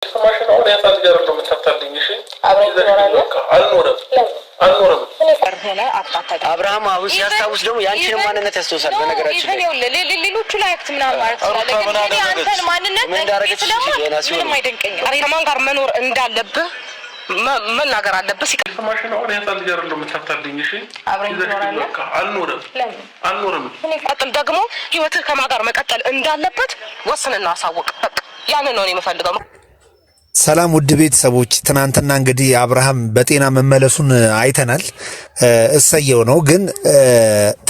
ማሽን አሁን ያሳዝጋር ነው የምታፍታልኝ። እሺ አልኖርም አብርሃም አውስ ያስታውስ ደግሞ ያንቺን ማንነት ያስተውሳል። በነገራችን ላይ ሌሎቹ ላይ አክት ምናምን ማለት ነው። ግን አንተን ማንነት ምንም አይደንቀኝም። ከማን ጋር መኖር እንዳለብህ መናገር አለብህ። ማሽን አሁን ያሳዝጋር ነው የምታፍታልኝ። እሺ አልኖርም ቀጥል ደግሞ ህይወትህ ከማን ጋር መቀጠል እንዳለበት ወስንና አሳውቅ። ያንን ነው የምፈልገው። ሰላም ውድ ቤተሰቦች፣ ትናንትና እንግዲህ አብርሃም በጤና መመለሱን አይተናል። እሰየው ነው። ግን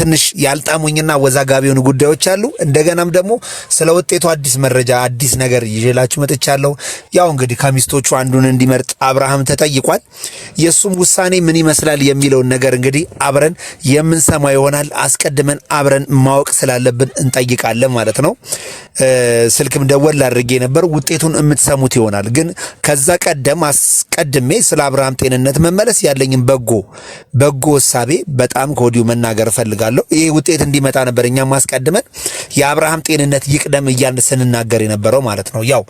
ትንሽ ያልጣሙኝና ወዛጋቢ የሆኑ ጉዳዮች አሉ። እንደገናም ደግሞ ስለ ውጤቱ አዲስ መረጃ አዲስ ነገር ይዤላችሁ መጥቻለሁ። ያው እንግዲህ ከሚስቶቹ አንዱን እንዲመርጥ አብርሃም ተጠይቋል። የሱም ውሳኔ ምን ይመስላል የሚለውን ነገር እንግዲህ አብረን የምንሰማ ይሆናል። አስቀድመን አብረን ማወቅ ስላለብን እንጠይቃለን ማለት ነው። ስልክም ደወል አድርጌ ነበር። ውጤቱን የምትሰሙት ይሆናል። ግን ከዛ አስቀድሜ ስለ አብርሃም ጤንነት መመለስ ያለኝን በጎ እሳቤ በጣም ከወዲሁ መናገር እፈልጋለሁ። ይሄ ውጤት እንዲመጣ ነበር እኛም ማስቀድመን የአብርሃም ጤንነት ይቅደም እያልን ስንናገር የነበረው ማለት ነው። ያው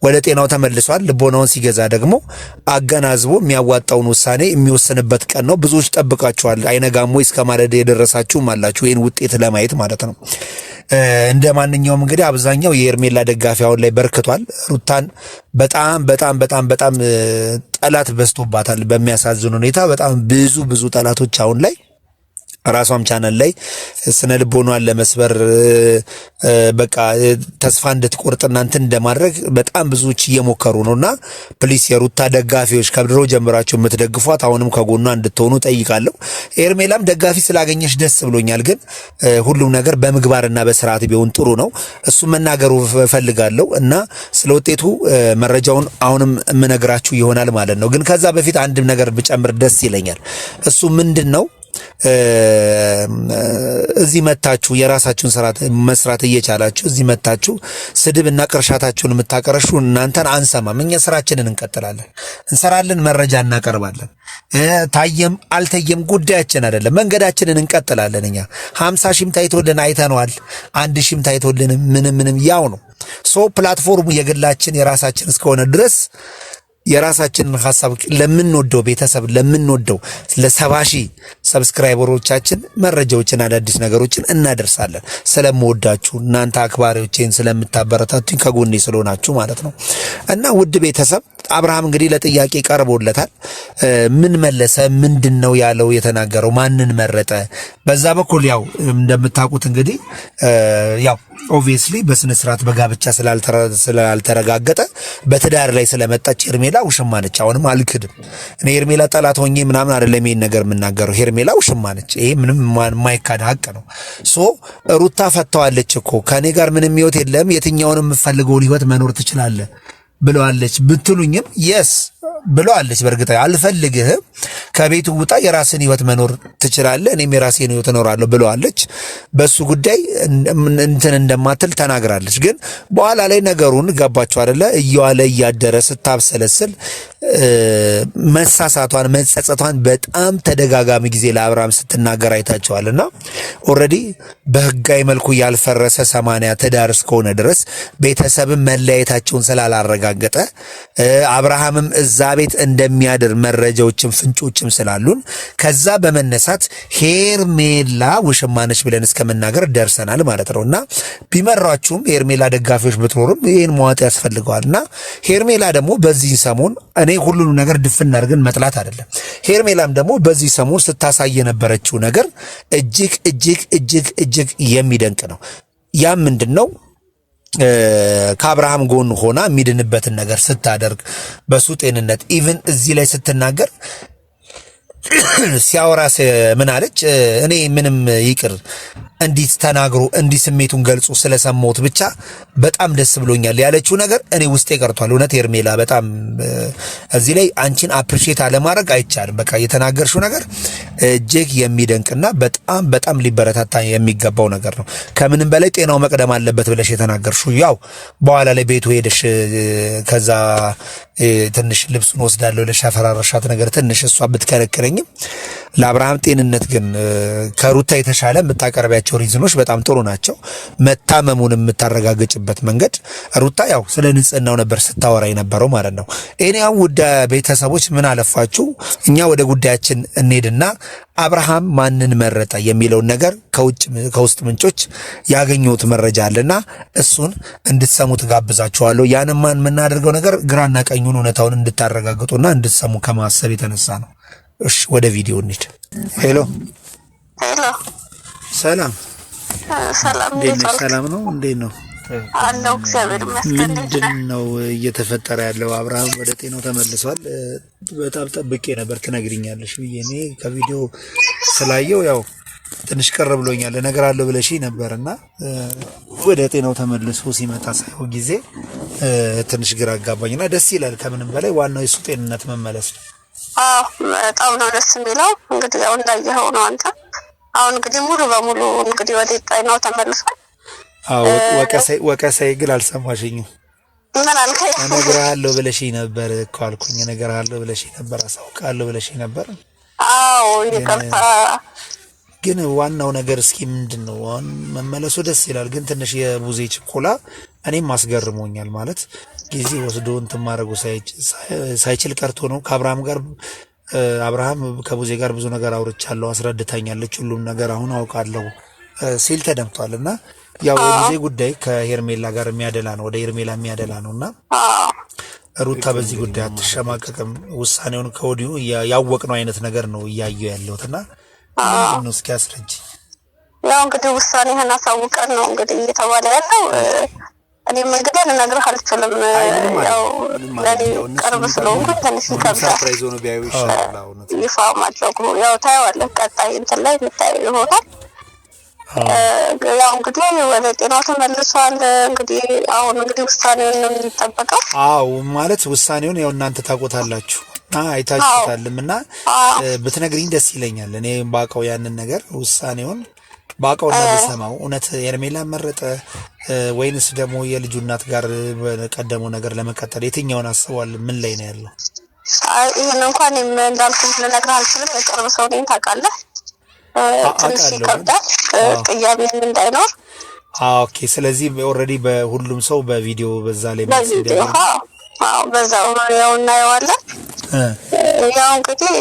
ወደ ጤናው ተመልሷል። ልቦናውን ሲገዛ ደግሞ አገናዝቦ የሚያዋጣውን ውሳኔ የሚወስንበት ቀን ነው። ብዙዎች ጠብቃችኋል። አይነጋሞ እስከ ማለዳ የደረሳችሁም አላችሁ ይህን ውጤት ለማየት ማለት ነው። እንደ ማንኛውም እንግዲህ አብዛኛው የኤርሜላ ደጋፊ አሁን ላይ በርክቷል። ሩታን በጣም ጠላት በዝቶባታል። በሚያሳዝን ሁኔታ በጣም ብዙ ጠላቶች አሁን ላይ ራሷም ቻናል ላይ ስነ ልቦኗን ለመስበር በቃ ተስፋ እንድትቆርጥና እንትን እንደማድረግ በጣም ብዙዎች እየሞከሩ ነውና ፕሊስ የሩታ ደጋፊዎች ከድሮ ጀምራችሁ የምትደግፏት አሁንም ከጎኗ እንድትሆኑ ጠይቃለሁ። ኤርሜላም ደጋፊ ስላገኘሽ ደስ ብሎኛል። ግን ሁሉም ነገር በምግባርና በስርዓት ቢሆን ጥሩ ነው። እሱ መናገሩ ፈልጋለሁ እና ስለ ውጤቱ መረጃውን አሁንም የምነግራችሁ ይሆናል ማለት ነው። ግን ከዛ በፊት አንድም ነገር ብጨምር ደስ ይለኛል። እሱ ምንድነው እዚህ መታችሁ የራሳችሁን ስራ መስራት እየቻላችሁ እዚህ መታችሁ ስድብና ቅርሻታችሁን የምታቀርሹ እናንተን አንሰማም። እኛ ስራችንን እንቀጥላለን፣ እንሰራለን፣ መረጃ እናቀርባለን። ታየም አልታየም ጉዳያችን አይደለም፣ መንገዳችንን እንቀጥላለን። እኛ 50 ሺህም ታይቶልን አይተነዋል፣ 1 ሺህም ታይቶልን ምንም ያው ነው። ፕላትፎርሙ የግላችን የራሳችን እስከሆነ ድረስ የራሳችንን ሐሳብ ለምንወደው ቤተሰብ ለምንወደው ለ70 ሺህ ሰብስክራይበሮቻችን መረጃዎችን አዳዲስ ነገሮችን እናደርሳለን። ስለምወዳችሁ እናንተ አክባሪዎቼን ስለምታበረታቱኝ ከጎኔ ስለሆናችሁ ማለት ነው። እና ውድ ቤተሰብ አብርሃም እንግዲህ ለጥያቄ ቀርቦለታል። ምን መለሰ? ምንድነው ያለው? የተናገረው ማንን መረጠ? በዛ በኩል ያው እንደምታውቁት እንግዲህ ያው ኦብቪየስሊ በስነ ስርዓት በጋብቻ ስላልተረጋገጠ በትዳር ላይ ስለመጣች ሄርሜላ ውሽማ ነች። አሁንም አልክድም። እኔ ሄርሜላ ጠላት ሆኜ ምናምን አይደለም ይሄን ነገር የምናገረው። ሄርሜላ ውሽማ ነች። ይሄ ምንም የማይካድ ሀቅ ነው። ሩታ ፈታዋለች እኮ ከኔ ጋር ምንም ህይወት የለም፣ የትኛውንም የምፈልገውን ህይወት መኖር ትችላለህ ብለዋለች ብትሉኝም የስ ብለዋለች። በእርግጥ አልፈልግህም፣ ከቤቱ ውጣ፣ የራስን ህይወት መኖር ትችላለህ፣ እኔም የራሴን ህይወት እኖራለሁ ብለዋለች። በሱ ጉዳይ እንትን እንደማትል ተናግራለች። ግን በኋላ ላይ ነገሩን ገባችሁ አይደለ? እየዋለ እያደረ ስታብሰለስል መሳሳቷን መጸጸቷን በጣም ተደጋጋሚ ጊዜ ለአብርሃም ስትናገር አይታቸዋልና ኦልሬዲ በህጋዊ መልኩ ያልፈረሰ 80 ትዳር እስከሆነ ድረስ ቤተሰብም መለያየታቸውን ስላላረጋገጠ አብርሃምም እዛ ቤት እንደሚያድር መረጃዎችም ፍንጮችም ስላሉን ከዛ በመነሳት ሄርሜላ ውሽማነች ብለን እስከመናገር ደርሰናል ማለት ነውና ቢመራችሁም ሄርሜላ ደጋፊዎች ብትኖሩም ይሄን መዋጥ ያስፈልገዋልና ሄርሜላ ደግሞ በዚህ ሰሞን እኔ ሁሉንም ነገር ድፍን አድርገን መጥላት አይደለም። ሄርሜላም ደግሞ በዚህ ሰሞን ስታሳይ የነበረችው ነገር እጅግ የሚደንቅ ነው። ያ ምንድነው? ከአብርሃም ጎን ሆና የሚድንበትን ነገር ስታደርግ በሱ ጤንነት ኢቭን እዚህ ላይ ስትናገር ሲያወራ ምን አለች? እኔ ምንም ይቅር እንዲህ ተናግሮ እንዲህ ስሜቱን ገልጾ ስለሰማሁት ብቻ በጣም ደስ ብሎኛል ያለችው ነገር እኔ ውስጤ ቀርቷል። እውነት ሄርሜላ በጣም እዚህ ላይ አንቺን አፕሪሺየት አለማድረግ አይቻልም። በቃ የተናገርሽው ነገር እጅግ የሚደንቅና በጣም ሊበረታታ የሚገባው ነገር ነው። ከምንም በላይ ጤናው መቅደም አለበት ብለሽ የተናገርሽው ያው በኋላ ላይ ቤቱ ሄደሽ ከዛ ትንሽ ልብሱን ወስዳለሁ ለሻፈራረሻት ነገር ትንሽ እሷ ብትከለክለኝም ለአብርሃም ጤንነት ግን ከሩታ የተሻለ የምታቀርቢያቸው ሪዝኖች በጣም ጥሩ ናቸው። መታመሙን የምታረጋግጭበት መንገድ ሩታ ያው ስለ ንጽህናው ነበር ስታወራ የነበረው ማለት ነው። እኔው ውድ ቤተሰቦች ምን አለፋችሁ እኛ ወደ ጉዳያችን እንሄድና አብርሃም ማንን መረጠ የሚለውን ነገር ከውስጥ ምንጮች ያገኘሁት መረጃ አለና እሱን እንድትሰሙት ጋብዛችኋለሁ። ያንን ማን የምናደርገው ነገር ግራና ቀኙን እውነታውን እንድታረጋግጡና እንድትሰሙ ከማሰብ የተነሳ ነው። እሺ ወደ ቪዲዮ እንሂድ። ሄሎ ሰላም ሰላም ነው። እንዴት ነው አለው? እግዚአብሔር ይመስገን። ምንድን ነው እየተፈጠረ ያለው? አብርሃም ወደ ጤናው ተመልሷል? በጣም ጠብቄ ነበር ትነግሪኛለሽ ብዬ እኔ ከቪዲዮ ስላየው ያው ትንሽ ቀረ ብሎኛል ነገር አለው ብለሽ ነበርና ወደ ጤናው ተመልሶ ሲመጣ ሳይሆን ጊዜ ትንሽ ግራ አጋባኝና ደስ ይላል። ከምንም በላይ ዋናው የሱ ጤንነት መመለስ ነው። በጣም ነው ደስ የሚለው። እንግዲህ ያው እንዳየኸው ነው አንተ። አሁን እንግዲህ ሙሉ በሙሉ እንግዲህ ወደ ጤናው ተመልሷል። ወቀሳይ ግን አልሰማሽኝም። ምን አልከኝ? እነግርሃለሁ ብለሽኝ ነበር እኮ አልኩኝ። እነግርሃለሁ ብለሽኝ ነበር፣ አሳውቃለሁ ብለሽኝ ነበር። አዎ ይቅርታ። ግን ዋናው ነገር እስኪ ምንድነው? መመለሱ ደስ ይላል፣ ግን ትንሽ የቡዜ ችኮላ እኔም አስገርሞኛል። ማለት ጊዜ ወስዶ እንትን ማድረጉ ሳይችል ቀርቶ ነው። አብርሃም ከቡዜ ጋር ብዙ ነገር አውርቻለሁ፣ አስረድታኛለች፣ ሁሉም ነገር አሁን አውቃለሁ ሲል ተደምጧል። እና ያው የቡዜ ጉዳይ ከሄርሜላ ጋር የሚያደላ ነው፣ ወደ ሄርሜላ የሚያደላ ነውና ሩታ በዚህ ጉዳይ አትሸማቀቅም። ውሳኔውን ከወዲሁ ያወቅነው አይነት ነገር ነው እያየሁ ያለሁትና ምንድን ነው እስኪ አስረጅ። ያው እንግዲህ ውሳኔህን አሳውቀን ነው እንግዲህ እየተባለ ያለው። እኔም እንግዲህ ልነግርህ አልችልም። ያው ለኔ ቅርብ ስለሆንኩ ትንሽ ይከብዳል ይፋ ማድረጉ። ያው ታየዋለህ፣ ቀጣይ እንትን ላይ የምታየው ይሆናል። ያው እንግዲህ ወደ ጤናው ተመልሷል። እንግዲህ አሁን እንግዲህ ውሳኔውን ነው የሚጠበቀው። ማለት ውሳኔውን ያው እናንተ ታውቁታላችሁ አይታችሁታልም እና ብትነግሪኝ ደስ ይለኛል። እኔ ባውቀው ያንን ነገር ውሳኔውን ባውቀውና ብሰማው እውነት ሄርሜላ መረጠ ወይንስ ደግሞ የልጁ እናት ጋር በቀደመው ነገር ለመቀጠል የትኛውን አስቧል? ምን ላይ ነው ያለው? ይሄን እንኳን እንዳልኩት ልነግርህ አልችልም። የቅርብ ሰው ነኝ ታውቃለህ። ትንሽ ይከብዳል ቅያሜም እንዳይኖር። ኦኬ። ስለዚህ ኦልሬዲ በሁሉም ሰው በቪዲዮ በዛ ላይ በዛው ያው እናየዋለን። ያው እንግዲህ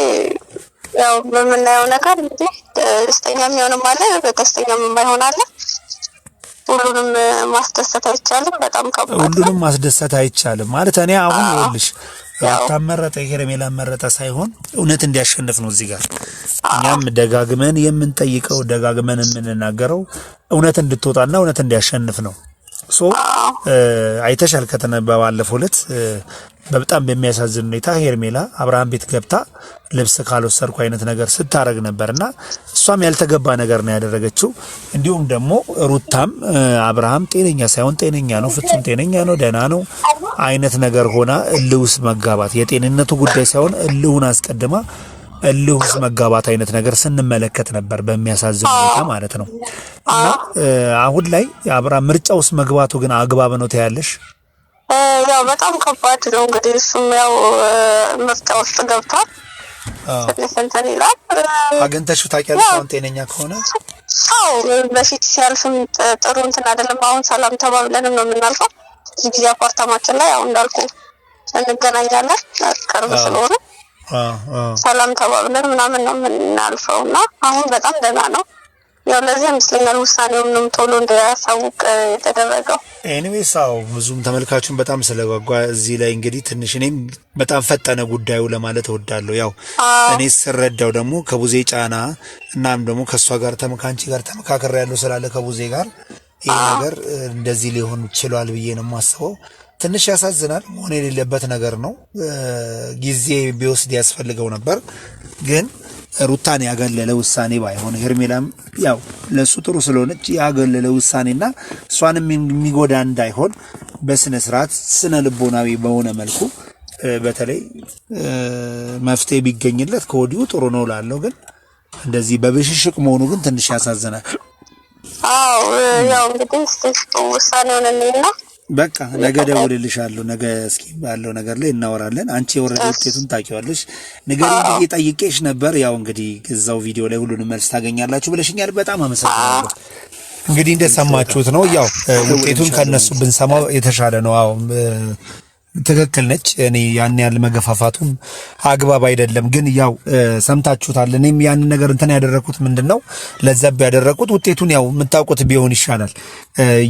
ያው በምናየው ነገር እንግዲህ ደስተኛ የሚሆንም አለ፣ በደስተኛም የማይሆን አለ። ሁሉንም ማስደሰት አይቻልም። በጣም ከባድ ሁሉንም ማስደሰት አይቻልም ማለት እኔ አሁን ይኸውልሽ ታመረጠ ሄርሜላ መረጠ ሳይሆን እውነት እንዲያሸንፍ ነው እዚህ ጋር እኛም ደጋግመን የምንጠይቀው ደጋግመን የምንናገረው እውነት እንድትወጣና እውነት እንዲያሸንፍ ነው። አይተሻል ባለፈው ዕለት በጣም በሚያሳዝን ሁኔታ ሄርሜላ አብርሃም ቤት ገብታ ልብስ ካልወሰድኩ አይነት ነገር ስታረግ ነበርና እሷም ያልተገባ ነገር ነው ያደረገችው። እንዲሁም ደግሞ ሩታም አብርሃም ጤነኛ ሳይሆን ጤነኛ ነው፣ ፍጹም ጤነኛ ነው፣ ደህና ነው አይነት ነገር ሆና እልውስ መጋባት የጤንነቱ ጉዳይ ሳይሆን እልውን አስቀድማ እልውስ መጋባት አይነት ነገር ስንመለከት ነበር በሚያሳዝን ሁኔታ ማለት ነው። እና አሁን ላይ አብርሃም ምርጫ ውስጥ መግባቱ ግን አግባብ ነው ታያለሽ? ያው በጣም ከባድ ነው እንግዲህ እሱም ያው ምርጫ ውስጥ ገብቷል። እንትን ይላል። አግኝተሽው ታውቂያለሽ አሁን ጤነኛ ከሆነ? በፊት ሲያልፍም ጥሩ እንትን አይደለም። አሁን ሰላም ተባብለንም ነው የምናልፈው። እዚህ ጊዜ አፓርታማችን ላይ አሁን እንዳልኩ እንገናኛለን ቅርብ ስለሆነ ሰላም ተባብለን ምናምን ነው የምናልፈው እና አሁን በጣም ደህና ነው። ያው ለዚህ ይመስለኛል ውሳኔውንም ቶሎ እንዲያሳውቅ የተደረገው። ኤኒዌይስ ብዙም ተመልካቹን በጣም ስለጓጓ እዚህ ላይ እንግዲህ ትንሽ እኔም በጣም ፈጠነ ጉዳዩ ለማለት እወዳለሁ። ያው እኔ ስረዳው ደግሞ ከቡዜ ጫና እናም ደግሞ ከሷ ጋር ከአንቺ ጋር ተመካከር ያለው ስላለ ከቡዜ ጋር ይሄ ነገር እንደዚህ ሊሆን ይችላል ብዬ ነው የማስበው። ትንሽ ያሳዝናል። መሆን የሌለበት ነገር ነው። ጊዜ ቢወስድ ያስፈልገው ነበር። ግን ሩታን ያገለለ ውሳኔ ባይሆን ሄርሜላም ያው ለሱ ጥሩ ስለሆነች ያገለለ ውሳኔና እሷንም የሚጎዳ እንዳይሆን በስነ ስርዓት ስነ ልቦናዊ በሆነ መልኩ በተለይ መፍትሄ ቢገኝለት ከወዲሁ ጥሩ ነው ላለው። ግን እንደዚህ በብሽሽቅ መሆኑ ግን ትንሽ ያሳዝናል። ያው እንግዲህ ውሳኔውን እንይና በቃ ነገ ደውልልሻለሁ። ነገ እስኪ ባለው ነገር ላይ እናወራለን። አንቺ የወረደ ውጤቱን ታውቂዋለሽ። ንገሪኝ ብዬ ጠይቄሽ ነበር። ያው እንግዲህ እዛው ቪዲዮ ላይ ሁሉንም መልስ ታገኛላችሁ ብለሽኛል። በጣም አመሰግናለሁ። እንግዲህ እንደሰማችሁት ነው። ያው ውጤቱን ከነሱ ብንሰማው የተሻለ ነው። አዎ ትክክል ነች። እኔ ያን ያህል መገፋፋቱም አግባብ አይደለም። ግን ያው ሰምታችሁታል። እኔም ያን ነገር እንትን ያደረኩት ምንድነው ለዘብ ያደረኩት ውጤቱን ያው የምታውቁት ቢሆን ይሻላል።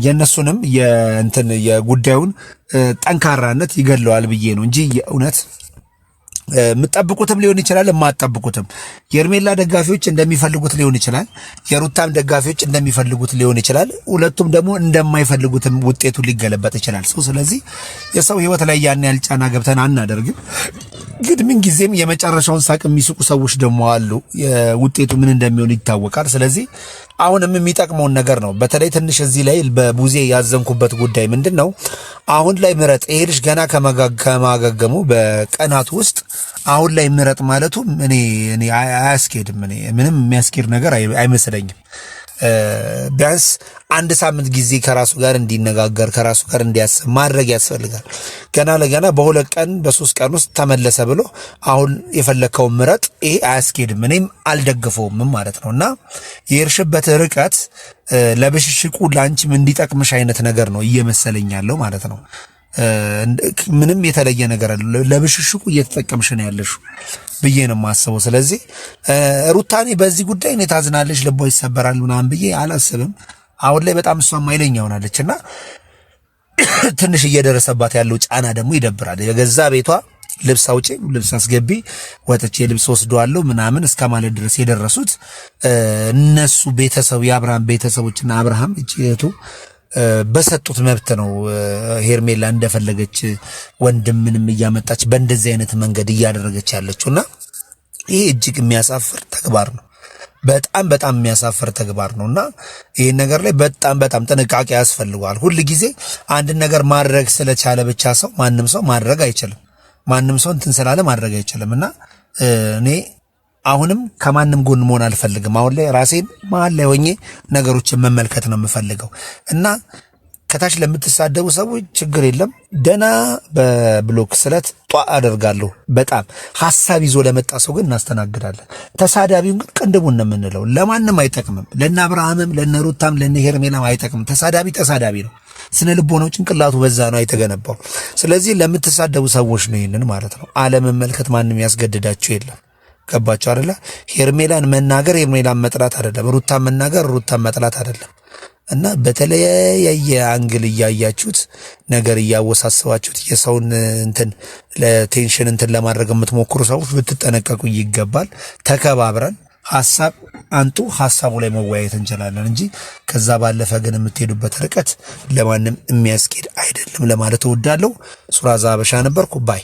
የነሱንም የእንትን የጉዳዩን ጠንካራነት ይገለዋል ብዬ ነው እንጂ የእውነት የምትጠብቁትም ሊሆን ይችላል፣ የማትጠብቁትም የሄርሜላ ደጋፊዎች እንደሚፈልጉት ሊሆን ይችላል፣ የሩታም ደጋፊዎች እንደሚፈልጉት ሊሆን ይችላል። ሁለቱም ደግሞ እንደማይፈልጉትም ውጤቱ ሊገለበጥ ይችላል። ስለዚህ የሰው ሕይወት ላይ ያን ያህል ጫና ገብተን አናደርግም። ግን ምን ጊዜም የመጨረሻውን ሳቅ የሚስቁ ሰዎች ደግሞ አሉ። ውጤቱ ምን እንደሚሆን ይታወቃል። ስለዚህ አሁንም የሚጠቅመውን ነገር ነው። በተለይ ትንሽ እዚህ ላይ በቡዜ ያዘንኩበት ጉዳይ ምንድን ነው? አሁን ላይ ምረጥ፣ ይሄ ልጅ ገና ከማገገሙ በቀናት ውስጥ አሁን ላይ ምረጥ ማለቱ እኔ አያስኬድም። እኔ ምንም የሚያስኬድ ነገር አይመስለኝም። ቢያንስ አንድ ሳምንት ጊዜ ከራሱ ጋር እንዲነጋገር ከራሱ ጋር እንዲያስብ ማድረግ ያስፈልጋል። ገና ለገና በሁለት ቀን በሶስት ቀን ውስጥ ተመለሰ ብሎ አሁን የፈለከውን ምረጥ፣ ይሄ አያስኬድም። እኔም አልደግፈውም ማለት ነው። እና የሄድሽበት ርቀት ለብሽሽቁ ለአንቺም እንዲጠቅምሽ አይነት ነገር ነው እየመሰለኝ ያለው ማለት ነው። ምንም የተለየ ነገር አለ ለብሽሽቁ እየተጠቀምሽ ነው ያለሽ ብዬ ነው የማስበው። ስለዚህ ሩታኔ በዚህ ጉዳይ እኔ ታዝናለች፣ ልቧ ይሰበራል ምናምን ብዬ አላስብም። አሁን ላይ በጣም እሷም አይለኛ ሆናለችና ትንሽ እየደረሰባት ያለው ጫና ደግሞ ይደብራል። የገዛ ቤቷ ልብስ አውጪ፣ ልብስ አስገቢ፣ ወጥቼ ልብስ ወስደዋለሁ ምናምን እስከ ማለት ድረስ የደረሱት እነሱ ቤተሰብ የአብርሃም ቤተሰቦችና አብርሃም እህቱ በሰጡት መብት ነው። ሄርሜላ እንደፈለገች ወንድምንም እያመጣች በእንደዚህ አይነት መንገድ እያደረገች ያለችውና ይሄ እጅግ የሚያሳፍር ተግባር ነው። በጣም የሚያሳፍር ተግባር ነውና ይሄን ነገር ላይ በጣም ጥንቃቄ ያስፈልጋል። ሁል ጊዜ አንድ ነገር ማድረግ ስለቻለ ብቻ ሰው ማንም ሰው ማድረግ አይችልም። ማንም ሰው እንትን ስላለ ማድረግ አይችልምና እኔ አሁንም ከማንም ጎን መሆን አልፈልግም። አሁን ላይ ራሴን መሀል ላይ ሆኜ ነገሮችን መመልከት ነው የምፈልገው እና ከታች ለምትሳደቡ ሰዎች ችግር የለም። ደና በብሎክ ስለት ጧ አደርጋለሁ። በጣም ሐሳብ ይዞ ለመጣ ሰው ግን እናስተናግዳለን። ተሳዳቢውን ግን ቀንድቡን ነው የምንለው። ለማንም አይጠቅምም። ለነ አብርሃምም ለነ ሩታም ለነ ሄርሜላም አይጠቅምም። ተሳዳቢ ነው። ስነ ልቦናው ጭንቅላቱ በዛ ነው የተገነባው። ስለዚህ ለምትሳደቡ ሰዎች ነው ይሄንን ማለት ነው አለመመልከት ማንም ያስገድዳችሁ የለም። ገባችሁ አይደለ? ሄርሜላን መናገር ሄርሜላን መጥላት አይደለም። ሩታን መናገር ሩታን መጥላት አይደለም። እና በተለያየ አንግል እያያችሁት ነገር እያወሳሰባችሁት የሰውን እንትን ለቴንሽን እንትን ለማድረግ የምትሞክሩ ሰዎች ብትጠነቀቁ ይገባል። ተከባብረን ሐሳብ አንጡ፣ ሐሳቡ ላይ መወያየት እንችላለን እንጂ ከዛ ባለፈ ግን የምትሄዱበት ርቀት ለማንም የሚያስኬድ አይደለም ለማለት እወዳለሁ። ሱራዛ ሀበሻ ነበርኩ ባይ